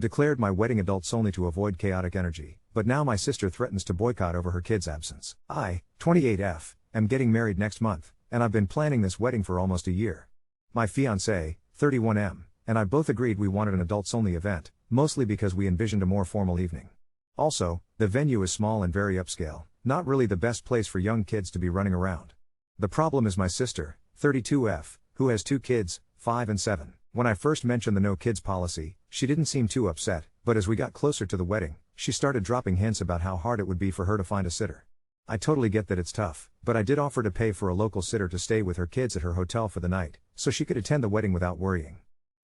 Declared my wedding adults only to avoid chaotic energy, but now my sister threatens to boycott over her kid's absence. I, 28F, am getting married next month, and I've been planning this wedding for almost a year. My fiancé, 31M, and I both agreed we wanted an adults-only event, mostly because we envisioned a more formal evening. Also, the venue is small and very upscale, not really the best place for young kids to be running around. The problem is my sister, 32F, who has 2 kids, 5 and 7. When I first mentioned the no kids policy, she didn't seem too upset, but as we got closer to the wedding, she started dropping hints about how hard it would be for her to find a sitter. I totally get that it's tough, but I did offer to pay for a local sitter to stay with her kids at her hotel for the night, so she could attend the wedding without worrying.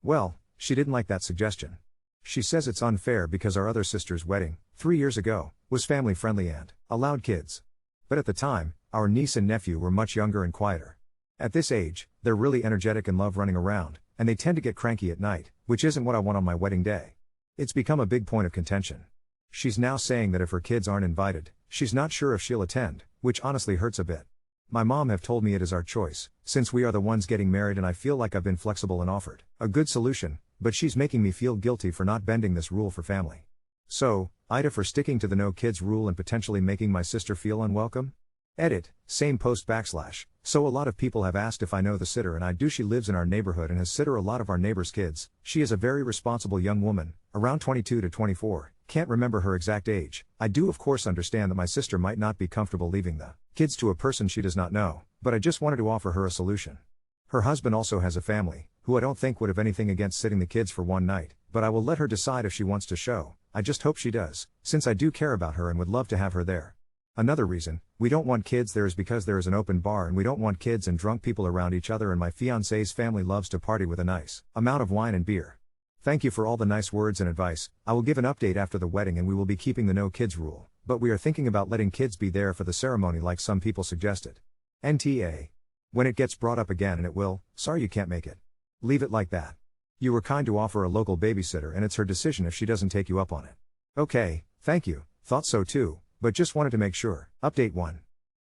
Well, she didn't like that suggestion. She says it's unfair because our other sister's wedding, 3 years ago, was family-friendly and allowed kids. But at the time, our niece and nephew were much younger and quieter. At this age, they're really energetic and love running around, and they tend to get cranky at night, which isn't what I want on my wedding day. It's become a big point of contention. She's now saying that if her kids aren't invited, she's not sure if she'll attend, which honestly hurts a bit. My mom have told me it is our choice, since we are the ones getting married, and I feel like I've been flexible and offered a good solution, but she's making me feel guilty for not bending this rule for family. So, Ida for sticking to the no kids rule and potentially making my sister feel unwelcome? Edit, same post / So a lot of people have asked if I know the sitter, and I do. She lives in our neighborhood and has sitter a lot of our neighbors' kids. She is a very responsible young woman, around 22 to 24, can't remember her exact age. I do of course understand that my sister might not be comfortable leaving the kids to a person she does not know, but I just wanted to offer her a solution. Her husband also has a family, who I don't think would have anything against sitting the kids for one night, but I will let her decide if she wants to show. I just hope she does, since I do care about her and would love to have her there. Another reason we don't want kids there is because there is an open bar and we don't want kids and drunk people around each other, and my fiancé's family loves to party with a nice amount of wine and beer. Thank you for all the nice words and advice. I will give an update after the wedding, and we will be keeping the no kids rule, but we are thinking about letting kids be there for the ceremony like some people suggested. NTA. When it gets brought up again, and it will, sorry you can't make it. Leave it like that. You were kind to offer a local babysitter, and it's her decision if she doesn't take you up on it. Okay, thank you, thought so too, but just wanted to make sure. Update 1.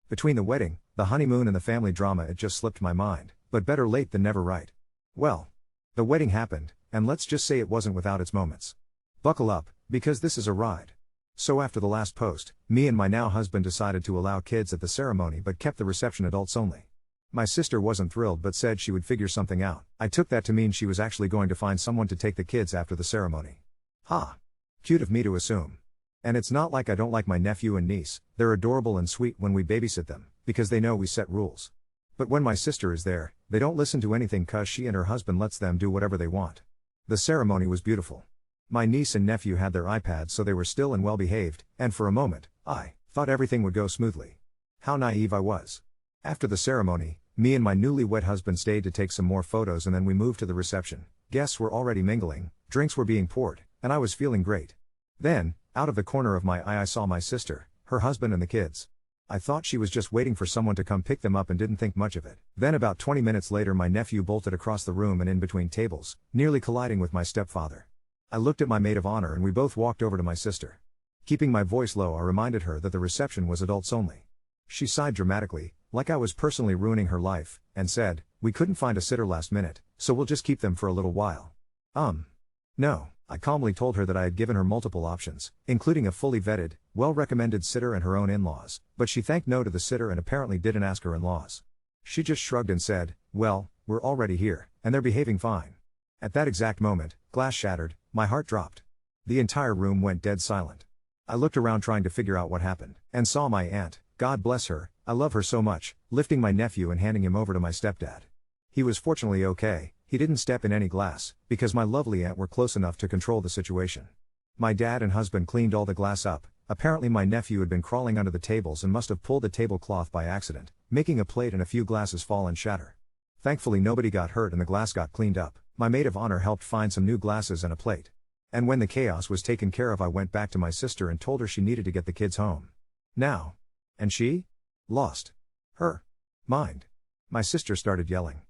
Between the wedding, the honeymoon and the family drama, it just slipped my mind, but better late than never, right? Well, the wedding happened, and let's just say it wasn't without its moments. Buckle up, because this is a ride. So after the last post, me and my now husband decided to allow kids at the ceremony but kept the reception adults only. My sister wasn't thrilled but said she would figure something out. I took that to mean she was actually going to find someone to take the kids after the ceremony. Ha! Cute of me to assume. And it's not like I don't like my nephew and niece, they're adorable and sweet when we babysit them, because they know we set rules. But when my sister is there, they don't listen to anything cause she and her husband lets them do whatever they want. The ceremony was beautiful. My niece and nephew had their iPads, so they were still and well behaved, and for a moment, I thought everything would go smoothly. How naive I was. After the ceremony, me and my newlywed husband stayed to take some more photos, and then we moved to the reception. Guests were already mingling, drinks were being poured, and I was feeling great. Then, out of the corner of my eye I saw my sister, her husband and the kids. I thought she was just waiting for someone to come pick them up and didn't think much of it. Then about 20 minutes later my nephew bolted across the room and in between tables, nearly colliding with my stepfather. I looked at my maid of honor and we both walked over to my sister. Keeping my voice low, I reminded her that the reception was adults only. She sighed dramatically, like I was personally ruining her life, and said, "We couldn't find a sitter last minute, so we'll just keep them for a little while." No. I calmly told her that I had given her multiple options, including a fully vetted, well-recommended sitter and her own in-laws, but she thanked no to the sitter and apparently didn't ask her in-laws. She just shrugged and said, "Well, we're already here, and they're behaving fine." At that exact moment, glass shattered, my heart dropped. The entire room went dead silent. I looked around trying to figure out what happened, and saw my aunt, God bless her, I love her so much, lifting my nephew and handing him over to my stepdad. He was fortunately okay. He didn't step in any glass, because my lovely aunt were close enough to control the situation. My dad and husband cleaned all the glass up. Apparently my nephew had been crawling under the tables and must have pulled the tablecloth by accident, making a plate and a few glasses fall and shatter. Thankfully nobody got hurt and the glass got cleaned up. My maid of honor helped find some new glasses and a plate. And when the chaos was taken care of, I went back to my sister and told her she needed to get the kids home. Now. And she? Lost her mind. My sister started yelling.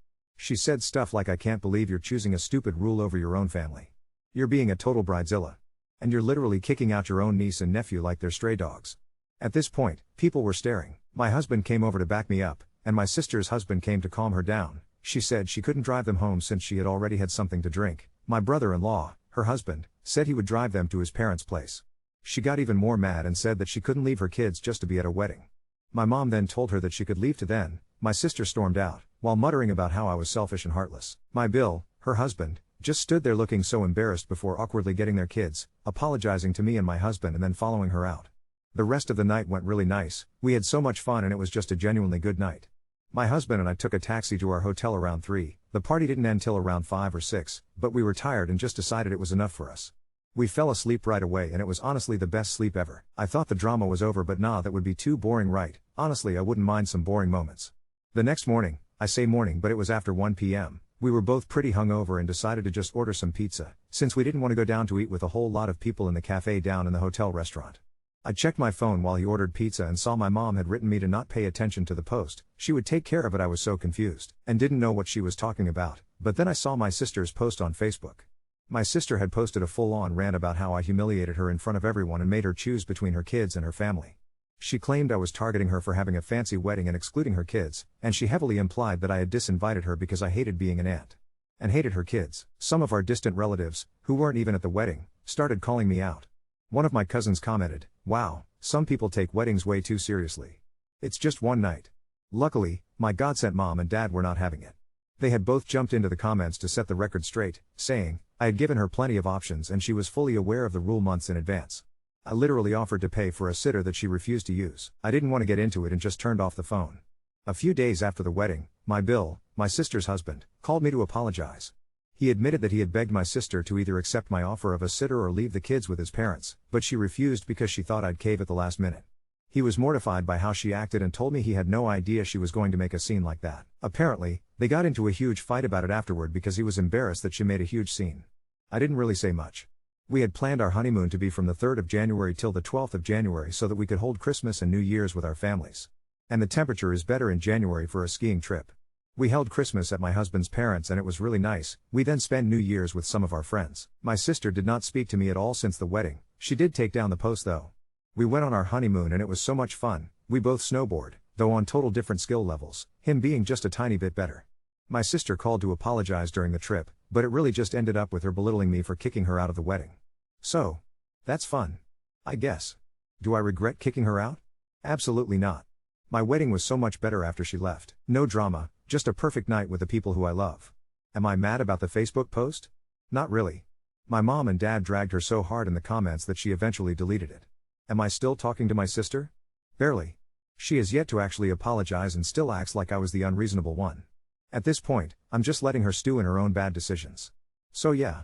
She said stuff like, "I can't believe you're choosing a stupid rule over your own family. You're being a total bridezilla. And you're literally kicking out your own niece and nephew like they're stray dogs." At this point, people were staring. My husband came over to back me up, and my sister's husband came to calm her down. She said she couldn't drive them home since she had already had something to drink. My brother-in-law, her husband, said he would drive them to his parents' place. She got even more mad and said that she couldn't leave her kids just to be at a wedding. My mom then told her that she could leave to then. My sister stormed out, while muttering about how I was selfish and heartless. My Bill, her husband, just stood there looking so embarrassed before awkwardly getting their kids, apologizing to me and my husband and then following her out. The rest of the night went really nice, we had so much fun and it was just a genuinely good night. My husband and I took a taxi to our hotel around 3, the party didn't end till around 5 or 6, but we were tired and just decided it was enough for us. We fell asleep right away and it was honestly the best sleep ever. I thought the drama was over but nah, that would be too boring, right? Honestly, I wouldn't mind some boring moments. The next morning, I say morning but it was after 1 p.m, we were both pretty hungover and decided to just order some pizza, since we didn't want to go down to eat with a whole lot of people in the cafe down in the hotel restaurant. I checked my phone while he ordered pizza and saw my mom had written me to not pay attention to the post, she would take care of it. I was so confused, and didn't know what she was talking about, but then I saw my sister's post on Facebook. My sister had posted a full-on rant about how I humiliated her in front of everyone and made her choose between her kids and her family. She claimed I was targeting her for having a fancy wedding and excluding her kids, and she heavily implied that I had disinvited her because I hated being an aunt. And hated her kids. Some of our distant relatives, who weren't even at the wedding, started calling me out. One of my cousins commented, "Wow, some people take weddings way too seriously. It's just one night." Luckily, my godsent mom and dad were not having it. They had both jumped into the comments to set the record straight, saying, I had given her plenty of options and she was fully aware of the rule months in advance. I literally offered to pay for a sitter that she refused to use. I didn't want to get into it and just turned off the phone. A few days after the wedding, my Bill, my sister's husband, called me to apologize. He admitted that he had begged my sister to either accept my offer of a sitter or leave the kids with his parents, but she refused because she thought I'd cave at the last minute. He was mortified by how she acted and told me he had no idea she was going to make a scene like that. Apparently, they got into a huge fight about it afterward because he was embarrassed that she made a huge scene. I didn't really say much. We had planned our honeymoon to be from the 3rd of January till the 12th of January so that we could hold Christmas and New Year's with our families. And the temperature is better in January for a skiing trip. We held Christmas at my husband's parents and it was really nice. We then spent New Year's with some of our friends. My sister did not speak to me at all since the wedding. She did take down the post though. We went on our honeymoon and it was so much fun. We both snowboard, though on total different skill levels, him being just a tiny bit better. My sister called to apologize during the trip, but it really just ended up with her belittling me for kicking her out of the wedding. So, that's fun, I guess. Do I regret kicking her out? Absolutely not. My wedding was so much better after she left. No drama, just a perfect night with the people who I love. Am I mad about the Facebook post? Not really. My mom and dad dragged her so hard in the comments that she eventually deleted it. Am I still talking to my sister? Barely. She has yet to actually apologize and still acts like I was the unreasonable one. At this point, I'm just letting her stew in her own bad decisions. So yeah.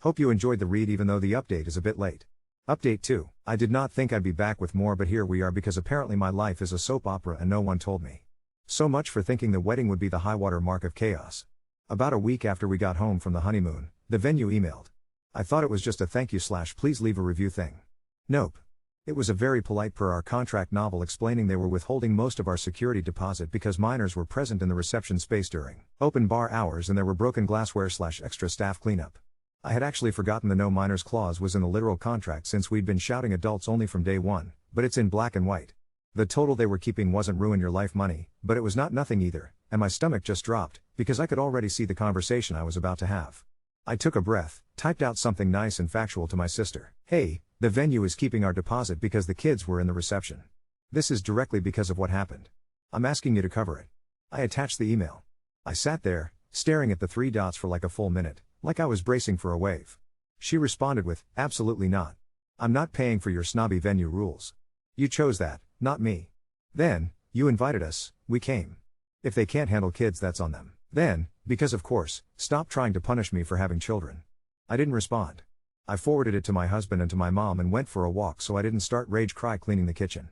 Hope you enjoyed the read even though the update is a bit late. Update 2. I did not think I'd be back with more but here we are because apparently my life is a soap opera and no one told me. So much for thinking the wedding would be the high-water mark of chaos. About a week after we got home from the honeymoon, the venue emailed. I thought it was just a thank you / please leave a review thing. Nope. It was a very polite per our contract novel explaining they were withholding most of our security deposit because minors were present in the reception space during open bar hours and there were broken glassware / extra staff cleanup. I had actually forgotten the no minors clause was in the literal contract since we'd been shouting adults only from day one, but it's in black and white. The total they were keeping wasn't ruin your life money, but it was not nothing either, and my stomach just dropped, because I could already see the conversation I was about to have. I took a breath, typed out something nice and factual to my sister. Hey, the venue is keeping our deposit because the kids were in the reception. This is directly because of what happened. I'm asking you to cover it. I attached the email. I sat there, staring at the 3 dots for like a full minute, like I was bracing for a wave. She responded with, absolutely not. I'm not paying for your snobby venue rules. You chose that, not me. Then, you invited us, we came. If they can't handle kids, that's on them. Then, because of course, stop trying to punish me for having children. I didn't respond. I forwarded it to my husband and to my mom and went for a walk so I didn't start rage cry cleaning the kitchen.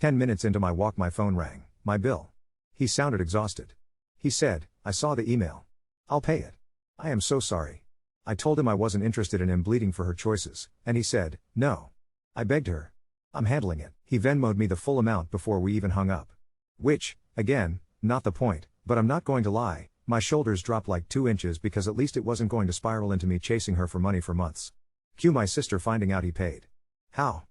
10 minutes into my walk my phone rang, my Bill. He sounded exhausted. He said, I saw the email. I'll pay it. I am so sorry. I told him I wasn't interested in him bleeding for her choices, and he said, no. I begged her. I'm handling it. He Venmo'd me the full amount before we even hung up. Which, again, not the point, but I'm not going to lie, my shoulders dropped like 2 inches because at least it wasn't going to spiral into me chasing her for money for months. Cue my sister finding out he paid. How?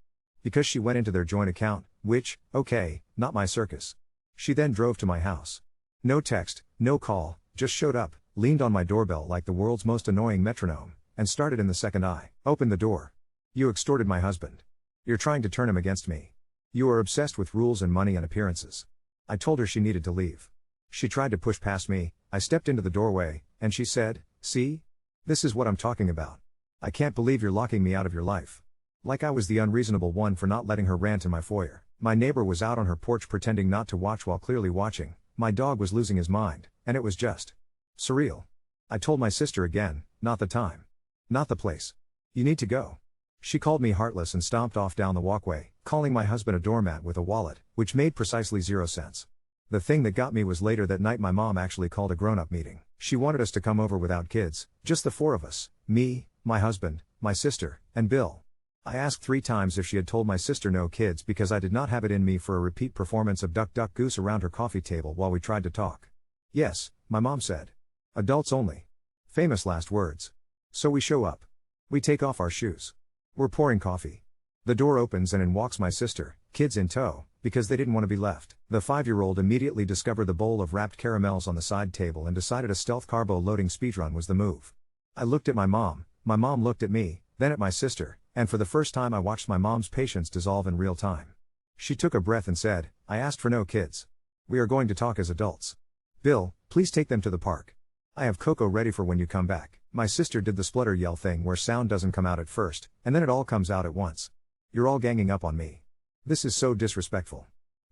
Because she went into their joint account, which, okay, not my circus. She then drove to my house. No text, no call, just showed up, leaned on my doorbell like the world's most annoying metronome, and started in the second eye. Open the door. You extorted my husband. You're trying to turn him against me. You are obsessed with rules and money and appearances. I told her she needed to leave. She tried to push past me. I stepped into the doorway, and she said, "See? This is what I'm talking about. I can't believe you're locking me out of your life." Like I was the unreasonable one for not letting her rant in my foyer. My neighbor was out on her porch pretending not to watch while clearly watching. My dog was losing his mind, and it was just surreal. I told my sister again, not the time. Not the place. You need to go. She called me heartless and stomped off down the walkway, calling my husband a doormat with a wallet, which made precisely 0 sense. The thing that got me was later that night my mom actually called a grown-up meeting. She wanted us to come over without kids, just the 4 of us, me, my husband, my sister, and Bill. I asked 3 times if she had told my sister no kids because I did not have it in me for a repeat performance of Duck Duck Goose around her coffee table while we tried to talk. Yes, my mom said. Adults only. Famous last words. So we show up. We take off our shoes. We're pouring coffee. The door opens and in walks my sister, kids in tow, because they didn't want to be left. The 5-year-old immediately discovered the bowl of wrapped caramels on the side table and decided a stealth carbo loading speedrun was the move. I looked at my mom looked at me, then at my sister, and for the first time I watched my mom's patience dissolve in real time. She took a breath and said, "I asked for no kids. We are going to talk as adults. Bill, please take them to the park. I have cocoa ready for when you come back." My sister did the splutter yell thing where sound doesn't come out at first, and then it all comes out at once. "You're all ganging up on me. This is so disrespectful."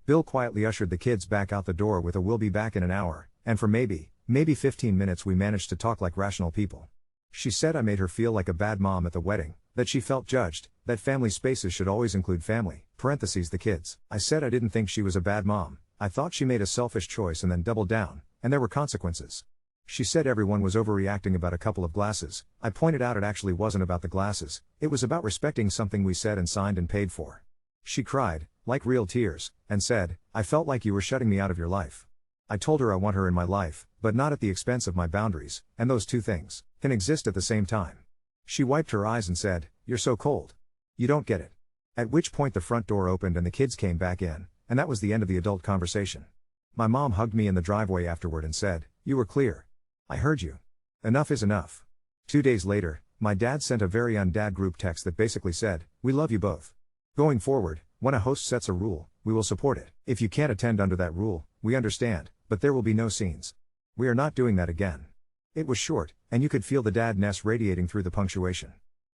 Bill quietly ushered the kids back out the door with a "we'll be back in an hour," and for maybe 15 minutes we managed to talk like rational people. She said I made her feel like a bad mom at the wedding, that she felt judged, that family spaces should always include family, parentheses the kids. I said I didn't think she was a bad mom, I thought she made a selfish choice and then doubled down, and there were consequences. She said everyone was overreacting about a couple of glasses. I pointed out it actually wasn't about the glasses, it was about respecting something we said and signed and paid for. She cried, like real tears, and said, "I felt like you were shutting me out of your life." I told her I want her in my life, but not at the expense of my boundaries, and those two things can exist at the same time. She wiped her eyes and said, "You're so cold. You don't get it." At which point the front door opened and the kids came back in, and that was the end of the adult conversation. My mom hugged me in the driveway afterward and said, "You were clear. I heard you. Enough is enough." 2 days later, my dad sent a very un-dad group text that basically said, "We love you both. Going forward, when a host sets a rule, we will support it. If you can't attend under that rule, we understand, but there will be no scenes. We are not doing that again." It was short, and you could feel the dadness radiating through the punctuation.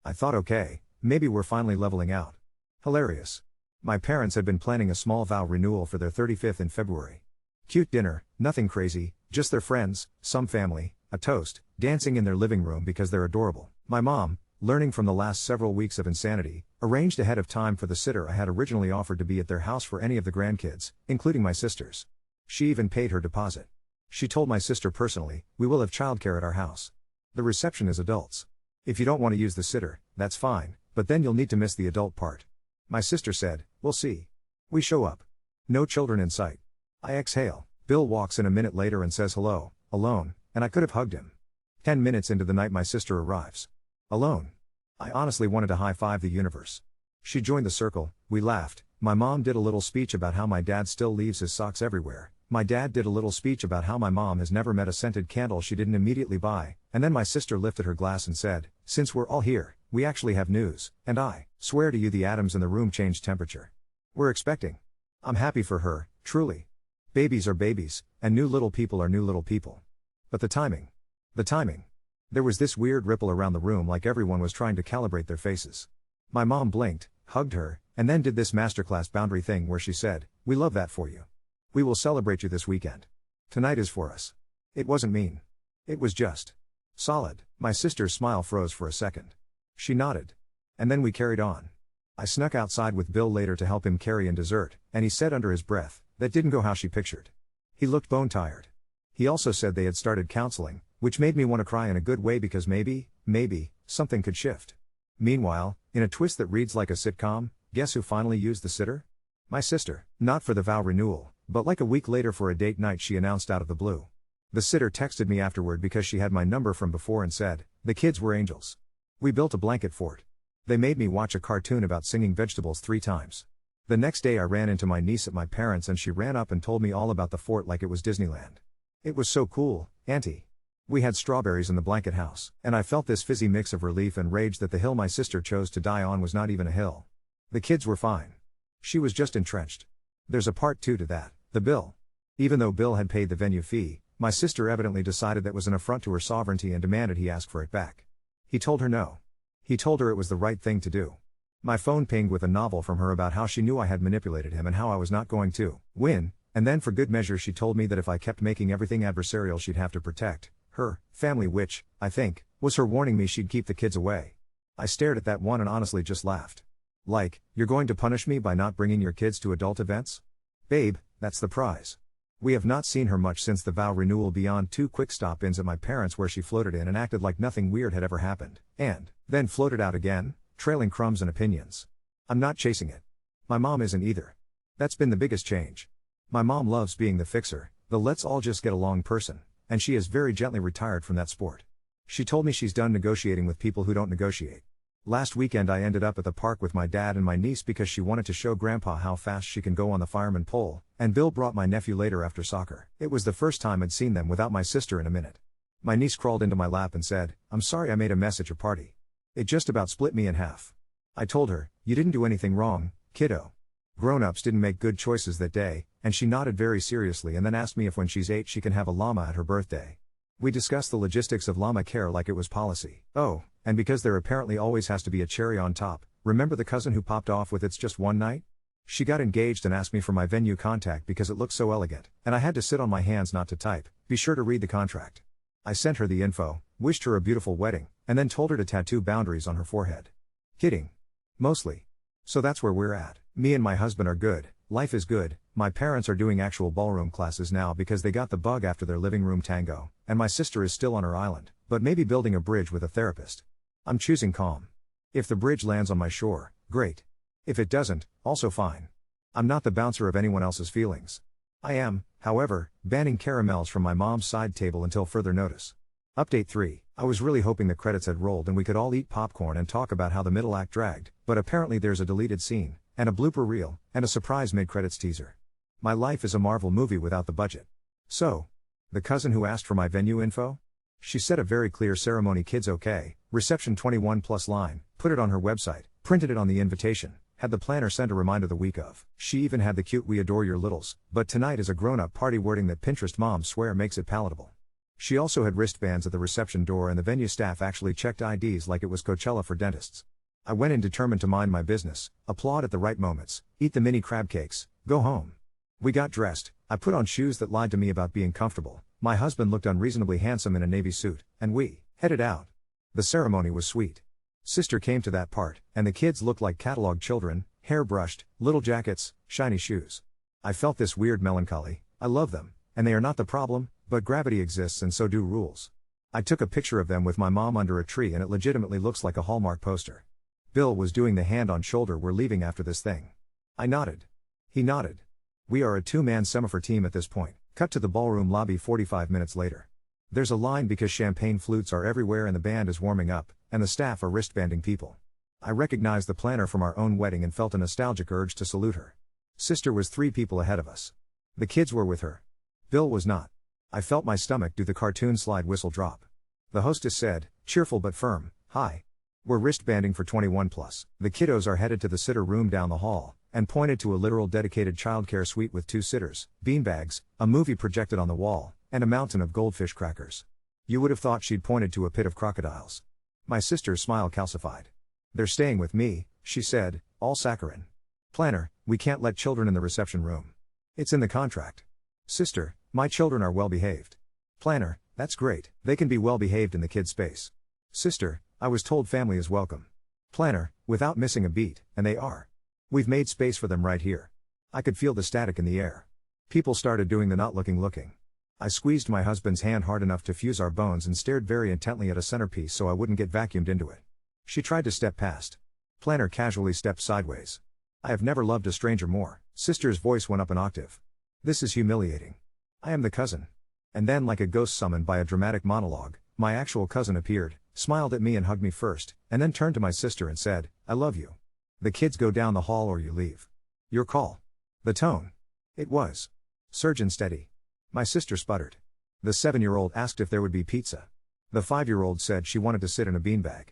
I thought, okay, maybe we're finally leveling out. Hilarious. My parents had been planning a small vow renewal for their 35th in February. Cute dinner, nothing crazy, just their friends, some family, a toast, dancing in their living room because they're adorable. My mom, learning from the last several weeks of insanity, arranged ahead of time for the sitter I had originally offered to be at their house for any of the grandkids, including my sisters. She even paid her deposit. She told my sister personally, "We will have childcare at our house. The reception is adults. If you don't want to use the sitter, that's fine, but then you'll need to miss the adult part." My sister said, "We'll see." We show up. No children in sight. I exhale. Bill walks in a minute later and says hello, alone, and I could have hugged him. 10 minutes into the night my sister arrives. Alone. I honestly wanted to high-five the universe. She joined the circle, we laughed, my mom did a little speech about how my dad still leaves his socks everywhere, my dad did a little speech about how my mom has never met a scented candle she didn't immediately buy, and then my sister lifted her glass and said, "Since we're all here, we actually have news," and I swear to you the atoms in the room changed temperature. We're expecting. I'm happy for her, truly. Babies are babies, and new little people are new little people. But the timing. The timing. There was this weird ripple around the room like everyone was trying to calibrate their faces. My mom blinked, hugged her, and then did this masterclass boundary thing where she said, "We love that for you. We will celebrate you this weekend. Tonight is for us." It wasn't mean. It was just solid. My sister's smile froze for a second. She nodded. And then we carried on. I snuck outside with Bill later to help him carry in dessert, and he said under his breath, "That didn't go how she pictured." He looked bone-tired. He also said they had started counseling, which made me want to cry in a good way because maybe, something could shift. Meanwhile, in a twist that reads like a sitcom, guess who finally used the sitter? My sister. Not for the vow renewal, but like a week later for a date night she announced out of the blue. The sitter texted me afterward because she had my number from before and said, "The kids were angels. We built a blanket fort. They made me watch a cartoon about singing vegetables 3 times. The next day I ran into my niece at my parents' and she ran up and told me all about the fort like it was Disneyland. It was so cool, Auntie. We had strawberries in the blanket house, and I felt this fizzy mix of relief and rage that the hill my sister chose to die on was not even a hill. The kids were fine. She was just entrenched. There's a part 2 to that, the bill. Even though Bill had paid the venue fee, my sister evidently decided that was an affront to her sovereignty and demanded he ask for it back. He told her no. He told her it was the right thing to do. My phone pinged with a novel from her about how she knew I had manipulated him and how I was not going to win, and then for good measure she told me that if I kept making everything adversarial she'd have to protect her family, which, I think, was her warning me she'd keep the kids away. I stared at that one and honestly just laughed. Like, you're going to punish me by not bringing your kids to adult events? Babe, that's the prize. We have not seen her much since the vow renewal beyond 2 quick stop-ins at my parents' where she floated in and acted like nothing weird had ever happened, and then floated out again, trailing crumbs and opinions. I'm not chasing it. My mom isn't either. That's been the biggest change. My mom loves being the fixer, the let's all just get along person, and she has very gently retired from that sport. She told me she's done negotiating with people who don't negotiate. Last weekend I ended up at the park with my dad and my niece because she wanted to show Grandpa how fast she can go on the fireman pole, and Bill brought my nephew later after soccer. It was the first time I'd seen them without my sister in a minute. My niece crawled into my lap and said, "I'm sorry I made a mess at your party. It just about split me in half." I told her, "You didn't do anything wrong, kiddo. Grown-ups didn't make good choices that day," and she nodded very seriously and then asked me if when she's 8 she can have a llama at her birthday. We discussed the logistics of llama care like it was policy. Oh, and because there apparently always has to be a cherry on top, remember the cousin who popped off with "It's just one night"? She got engaged and asked me for my venue contact because it looked so elegant, and I had to sit on my hands not to type. Be sure to read the contract. I sent her the info, wished her a beautiful wedding, and then told her to tattoo boundaries on her forehead. Kidding. Mostly. So that's where we're at. Me and my husband are good, life is good, my parents are doing actual ballroom classes now because they got the bug after their living room tango, and my sister is still on her island, but maybe building a bridge with a therapist. I'm choosing calm. If the bridge lands on my shore, great. If it doesn't, also fine. I'm not the bouncer of anyone else's feelings. I am, however, banning caramels from my mom's side table until further notice. Update 3. I was really hoping the credits had rolled and we could all eat popcorn and talk about how the middle act dragged, but apparently there's a deleted scene, and a blooper reel, and a surprise mid-credits teaser. My life is a Marvel movie without the budget. So, the cousin who asked for my venue info? She said a very clear ceremony, kids okay, reception 21+ line, put it on her website, printed it on the invitation, had the planner send a reminder the week of. She even had the cute "We adore your littles, but tonight is a grown-up party" wording that Pinterest moms swear makes it palatable. She also had wristbands at the reception door and the venue staff actually checked IDs like it was Coachella for dentists. I went in determined to mind my business, applaud at the right moments, eat the mini crab cakes, go home. We got dressed, I put on shoes that lied to me about being comfortable, my husband looked unreasonably handsome in a navy suit, and we headed out. The ceremony was sweet. Sister came to that part, and the kids looked like catalog children, hair brushed, little jackets, shiny shoes. I felt this weird melancholy. I love them, and they are not the problem, but gravity exists and so do rules. I took a picture of them with my mom under a tree and it legitimately looks like a Hallmark poster. Bill was doing the hand on shoulder "we're leaving after this thing." I nodded. He nodded. We are a 2-man semaphore team at this point. Cut to the ballroom lobby 45 minutes later. There's a line because champagne flutes are everywhere and the band is warming up, and the staff are wristbanding people. I recognized the planner from our own wedding and felt a nostalgic urge to salute her. Sister was 3 people ahead of us. The kids were with her. Bill was not. I felt my stomach do the cartoon slide whistle drop. The hostess said, cheerful but firm, "Hi. We're wristbanding for 21+. The kiddos are headed to the sitter room down the hall," and pointed to a literal dedicated childcare suite with 2 sitters, beanbags, a movie projected on the wall, and a mountain of goldfish crackers. You would have thought she'd pointed to a pit of crocodiles. My sister's smile calcified. "They're staying with me," she said, all saccharine. "Planner, we can't let children in the reception room. It's in the contract." "Sister, my children are well behaved." Planner, "That's great, they can be well behaved in the kid space." "Sister, I was told family is welcome." Planner, without missing a beat, "And they are. We've made space for them right here." I could feel the static in the air. People started doing the not looking. I squeezed my husband's hand hard enough to fuse our bones and stared very intently at a centerpiece so I wouldn't get vacuumed into it. She tried to step past. Planner casually stepped sideways. "I have never loved a stranger more." Sister's voice went up an octave. "This is humiliating. I am the cousin." And then, like a ghost summoned by a dramatic monologue, my actual cousin appeared, smiled at me and hugged me first, and then turned to my sister and said, "I love you. The kids go down the hall or you leave. Your call." The tone. It was surgeon steady. My sister sputtered. The 7-year-old asked if there would be pizza. The 5-year-old said she wanted to sit in a beanbag.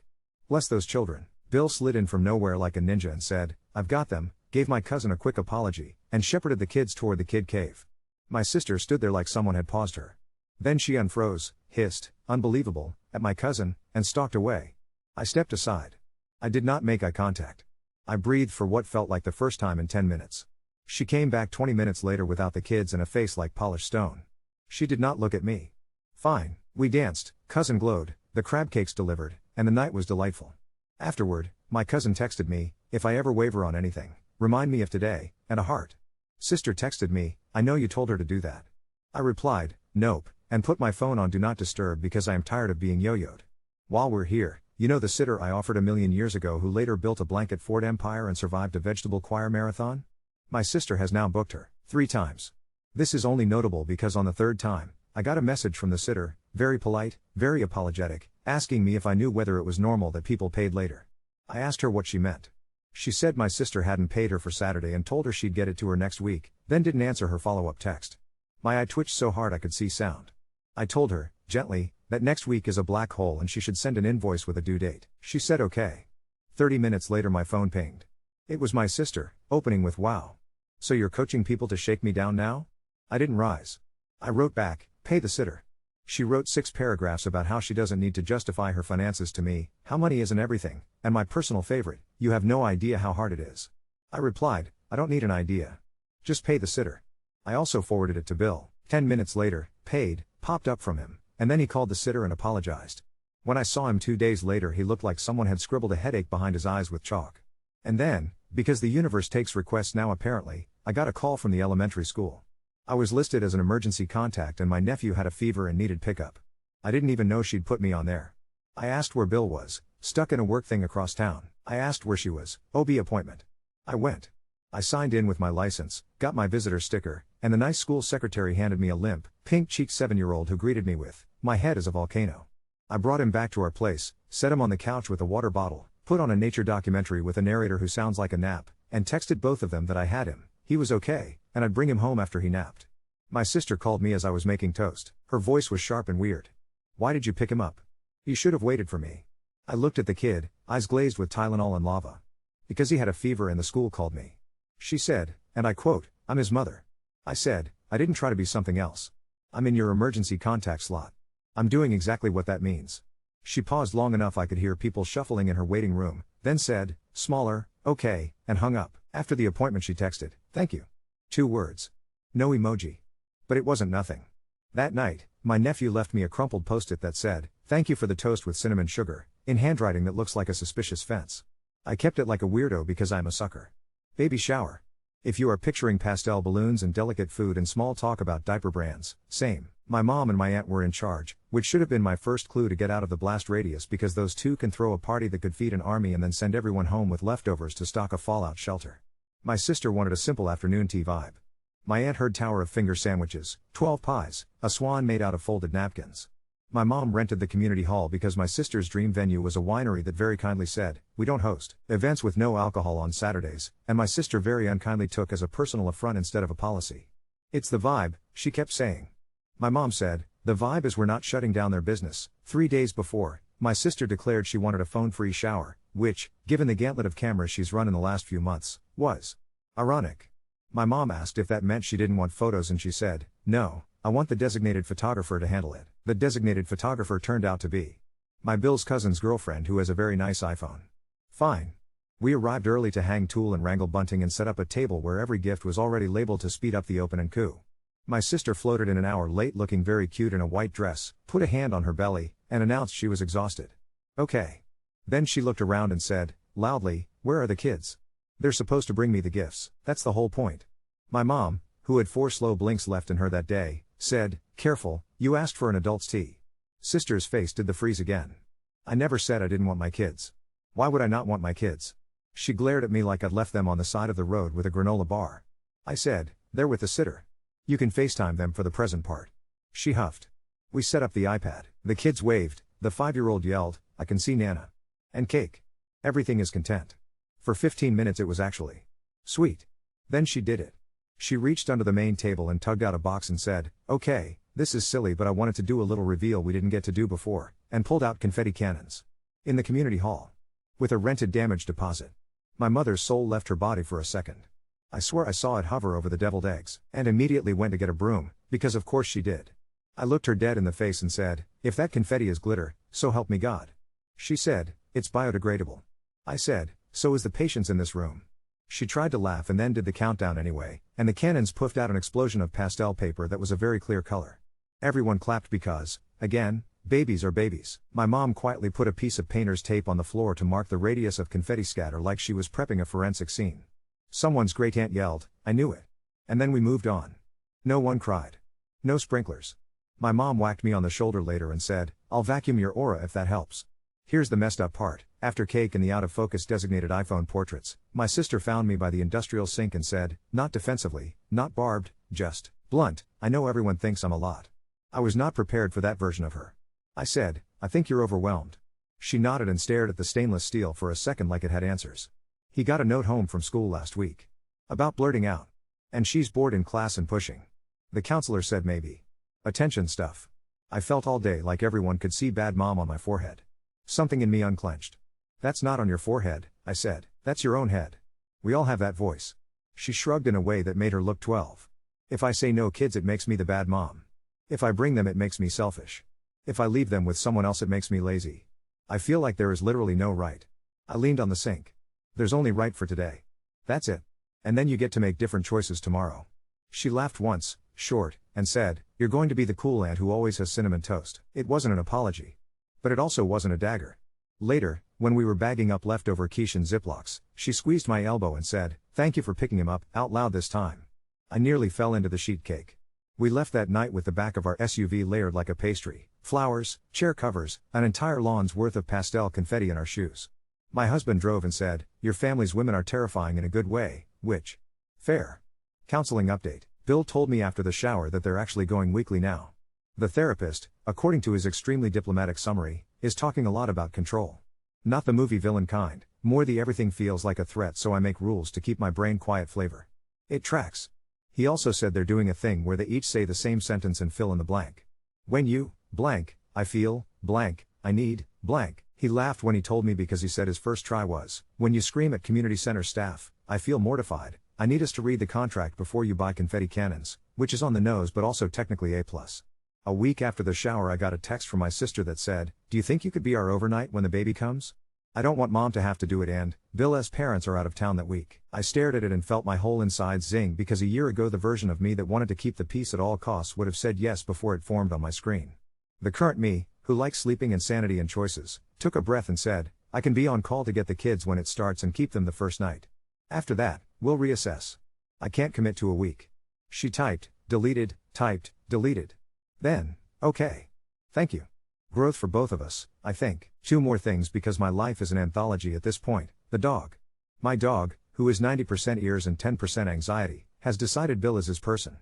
Bless those children. Bill slid in from nowhere like a ninja and said, "I've got them," gave my cousin a quick apology, and shepherded the kids toward the kid cave. My sister stood there like someone had paused her. Then she unfroze, hissed, "Unbelievable," at my cousin, and stalked away. I stepped aside. I did not make eye contact. I breathed for what felt like the first time in 10 minutes. She came back 20 minutes later without the kids and a face like polished stone. She did not look at me. Fine, we danced, cousin glowed, the crab cakes delivered, and the night was delightful. Afterward, my cousin texted me, "If I ever waver on anything, remind me of today," and a heart. Sister texted me, "I know you told her to do that." I replied, "Nope," and put my phone on Do Not Disturb because I am tired of being yo-yoed. While we're here, you know the sitter I offered a million years ago who later built a blanket fort empire and survived a vegetable choir marathon? My sister has now booked her 3 times. This is only notable because on the 3rd time, I got a message from the sitter, very polite, very apologetic, asking me if I knew whether it was normal that people paid later. I asked her what she meant. She said my sister hadn't paid her for Saturday and told her she'd get it to her next week, then didn't answer her follow-up text. My eye twitched so hard I could see sound. I told her, gently, that next week is a black hole and she should send an invoice with a due date. She said okay. 30 minutes later my phone pinged. It was my sister, opening with, "Wow. So you're coaching people to shake me down now?" I didn't rise. I wrote back, "Pay the sitter." She wrote 6 paragraphs about how she doesn't need to justify her finances to me, how money isn't everything, and my personal favorite, "You have no idea how hard it is." I replied, "I don't need an idea. Just pay the sitter." I also forwarded it to Bill. 10 minutes later, "Paid," popped up from him, and then he called the sitter and apologized. When I saw him 2 days later he looked like someone had scribbled a headache behind his eyes with chalk. And then, because the universe takes requests now apparently, I got a call from the elementary school. I was listed as an emergency contact and my nephew had a fever and needed pickup. I didn't even know she'd put me on there. I asked where Bill was, stuck in a work thing across town. I asked where she was, OB appointment. I went. I signed in with my license, got my visitor sticker, and the nice school secretary handed me a limp, pink-cheeked 7-year-old who greeted me with, "My head is a volcano." I brought him back to our place, set him on the couch with a water bottle, put on a nature documentary with a narrator who sounds like a nap, and texted both of them that I had him. He was okay, and I'd bring him home after he napped. My sister called me as I was making toast. Her voice was sharp and weird. "Why did you pick him up? You should have waited for me." I looked at the kid, eyes glazed with Tylenol and lava. "Because he had a fever and the school called me." She said, and I quote, "I'm his mother." I said, "I didn't try to be something else. I'm in your emergency contact slot. I'm doing exactly what that means." She paused long enough I could hear people shuffling in her waiting room, then said, "Smaller, okay," and hung up. After the appointment she texted, "Thank you." 2 words. No emoji. But it wasn't nothing. That night, my nephew left me a crumpled post-it that said, "Thank you for the toast with cinnamon sugar," in handwriting that looks like a suspicious fence. I kept it like a weirdo because I'm a sucker. Baby shower. If you are picturing pastel balloons and delicate food and small talk about diaper brands, same. My mom and my aunt were in charge, which should have been my first clue to get out of the blast radius because those two can throw a party that could feed an army and then send everyone home with leftovers to stock a fallout shelter. My sister wanted a simple afternoon tea vibe. My aunt heard Tower of Finger sandwiches, 12 pies, a swan made out of folded napkins. My mom rented the community hall because my sister's dream venue was a winery that very kindly said, "We don't host events with no alcohol on Saturdays," and my sister very unkindly took as a personal affront instead of a policy. "It's the vibe," she kept saying. My mom said, "The vibe is we're not shutting down their business." 3 days before, my sister declared she wanted a phone-free shower, which, given the gauntlet of cameras she's run in the last few months, was ironic. My mom asked if that meant she didn't want photos and she said, "No, I want the designated photographer to handle it." The designated photographer turned out to be my Bill's cousin's girlfriend who has a very nice iPhone. Fine. We arrived early to hang tulle and wrangle bunting and set up a table where every gift was already labeled to speed up the open and coup. My sister floated in an hour late looking very cute in a white dress, put a hand on her belly, and announced she was exhausted. Okay. Then she looked around and said, loudly, "Where are the kids? They're supposed to bring me the gifts, that's the whole point." My mom, who had 4 slow blinks left in her that day, said, "Careful, you asked for an adult's tea." Sister's face did the freeze again. I never said I didn't want my kids. Why would I not want my kids? She glared at me like I'd left them on the side of the road with a granola bar. I said, "They're with the sitter. You can FaceTime them for the present part." She huffed. We set up the iPad. The kids waved. The 5-year-old yelled, "I can see Nana." And cake. Everything is content. For 15 minutes it was actually sweet. Then she did it. She reached under the main table and tugged out a box and said, "Okay, This is silly, but I wanted to do a little reveal we didn't get to do before, and pulled out confetti cannons. In the community hall. With a rented damage deposit. My mother's soul left her body for a second. I swear I saw it hover over the deviled eggs, and immediately went to get a broom, because of course she did. I looked her dead in the face and said, "If that confetti is glitter, so help me God." She said, "It's biodegradable." I said, "So is the patience in this room." She tried to laugh and then did the countdown anyway, and the cannons puffed out an explosion of pastel paper that was a very clear color. Everyone clapped because, again, babies are babies. My mom quietly put a piece of painter's tape on the floor to mark the radius of confetti scatter like she was prepping a forensic scene. Someone's great-aunt yelled, "I knew it." And then we moved on. No one cried. No sprinklers. My mom whacked me on the shoulder later and said, "I'll vacuum your aura if that helps." Here's the messed up part. After cake and the out-of-focus designated iPhone portraits, my sister found me by the industrial sink and said, not defensively, not barbed, just blunt, "I know everyone thinks I'm a lot." I was not prepared for that version of her. I said, "I think you're overwhelmed." She nodded and stared at the stainless steel for a second like it had answers. He got a note home from school last week. About blurting out. And she's bored in class and pushing. The counselor said maybe. Attention stuff. I felt all day like everyone could see bad mom on my forehead. Something in me unclenched. "That's not on your forehead," I said, "that's your own head. We all have that voice." She shrugged in a way that made her look 12. "If I say no kids it makes me the bad mom. If I bring them it makes me selfish. If I leave them with someone else it makes me lazy. I feel like there is literally no right." I leaned on the sink. "There's only right for today. That's it. And then you get to make different choices tomorrow." She laughed once, short, and said, "You're going to be the cool aunt who always has cinnamon toast." It wasn't an apology. But it also wasn't a dagger. Later, when we were bagging up leftover quiche in Ziplocs, she squeezed my elbow and said, "Thank you for picking him up," out loud this time. I nearly fell into the sheet cake. We left that night with the back of our SUV layered like a pastry, flowers, chair covers, an entire lawn's worth of pastel confetti in our shoes. My husband drove and said, "Your family's women are terrifying in a good way," which? Fair. Counseling update. Bill told me after the shower that they're actually going weekly now. The therapist, according to his extremely diplomatic summary, is talking a lot about control. Not the movie villain kind, more the everything feels like a threat so I make rules to keep my brain quiet flavor. It tracks. He also said they're doing a thing where they each say the same sentence and fill in the blank. "When you, blank, I feel, blank, I need, blank." He laughed when he told me because he said his first try was, "When you scream at community center staff, I feel mortified, I need us to read the contract before you buy confetti cannons," which is on the nose but also technically A+. A week after the shower I got a text from my sister that said, "Do you think you could be our overnight when the baby comes? I don't want mom to have to do it and Bill's parents are out of town that week." I stared at it and felt my whole inside zing because a year ago the version of me that wanted to keep the peace at all costs would have said yes before it formed on my screen. The current me, who likes sleeping and sanity and choices, took a breath and said, "I can be on call to get the kids when it starts and keep them the first night. After that, we'll reassess. I can't commit to a week." She typed, deleted, Then, okay. Thank you. Growth for both of us, I think. 2 more things because my life is an anthology at this point. The dog. My dog, who is 90% ears and 10% anxiety, has decided Bill is his person.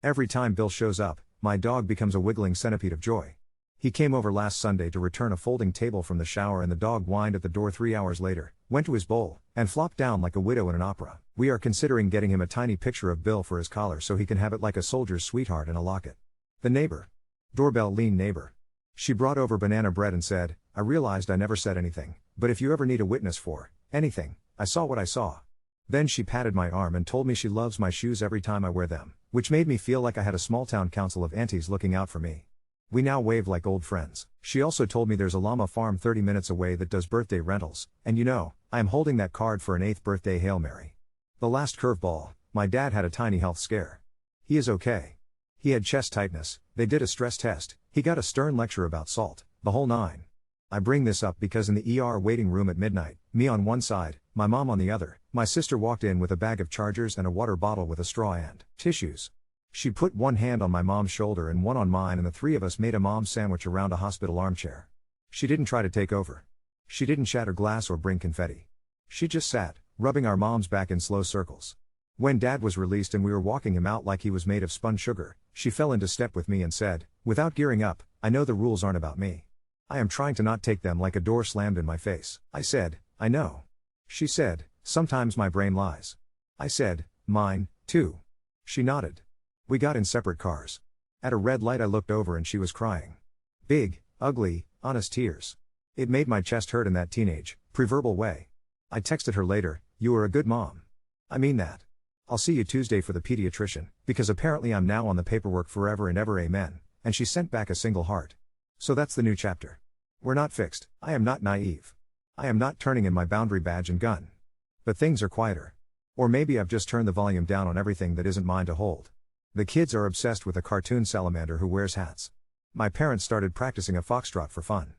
Every time Bill shows up, my dog becomes a wiggling centipede of joy. He came over last Sunday to return a folding table from the shower and the dog whined at the door 3 hours later, went to his bowl, and flopped down like a widow in an opera. We are considering getting him a tiny picture of Bill for his collar so he can have it like a soldier's sweetheart in a locket. The neighbor. Doorbell lean neighbor. She brought over banana bread and said, "I realized I never said anything, but if you ever need a witness for anything, I saw what I saw." Then she patted my arm and told me she loves my shoes every time I wear them, which made me feel like I had a small town council of aunties looking out for me. We now wave like old friends. She also told me there's a llama farm 30 minutes away that does birthday rentals, and I am holding that card for an 8th birthday Hail Mary. The last curveball, my dad had a tiny health scare. He is okay. He had chest tightness, they did a stress test, he got a stern lecture about salt, the whole 9. I bring this up because in the ER waiting room at midnight, me on one side, my mom on the other, my sister walked in with a bag of chargers and a water bottle with a straw and tissues. She put one hand on my mom's shoulder and one on mine and the 3 of us made a mom sandwich around a hospital armchair. She didn't try to take over. She didn't shatter glass or bring confetti. She just sat, rubbing our moms back in slow circles. When Dad was released and we were walking him out like he was made of spun sugar, she fell into step with me and said, without gearing up, "I know the rules aren't about me. I am trying to not take them like a door slammed in my face." I said, "I know." She said, "Sometimes my brain lies." I said, "Mine, too." She nodded. We got in separate cars. At a red light I looked over and she was crying. Big, ugly, honest tears. It made my chest hurt in that teenage, preverbal way. I texted her later, "You are a good mom. I mean that. I'll see you Tuesday for the pediatrician, because apparently I'm now on the paperwork forever and ever, amen," and she sent back a single heart. So that's the new chapter. We're not fixed, I am not naive. I am not turning in my boundary badge and gun. But things are quieter. Or maybe I've just turned the volume down on everything that isn't mine to hold. The kids are obsessed with a cartoon salamander who wears hats. My parents started practicing a foxtrot for fun.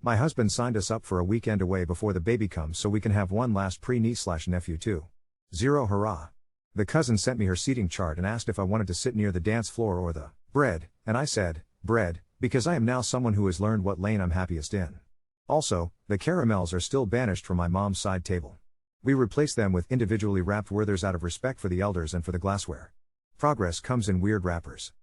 My husband signed us up for a weekend away before the baby comes so we can have one last pre-niece/nephew too. 0 hurrah. The cousin sent me her seating chart and asked if I wanted to sit near the dance floor or the bread, and I said, bread, because I am now someone who has learned what lane I'm happiest in. Also, the caramels are still banished from my mom's side table. We replaced them with individually wrapped Werthers out of respect for the elders and for the glassware. Progress comes in weird wrappers.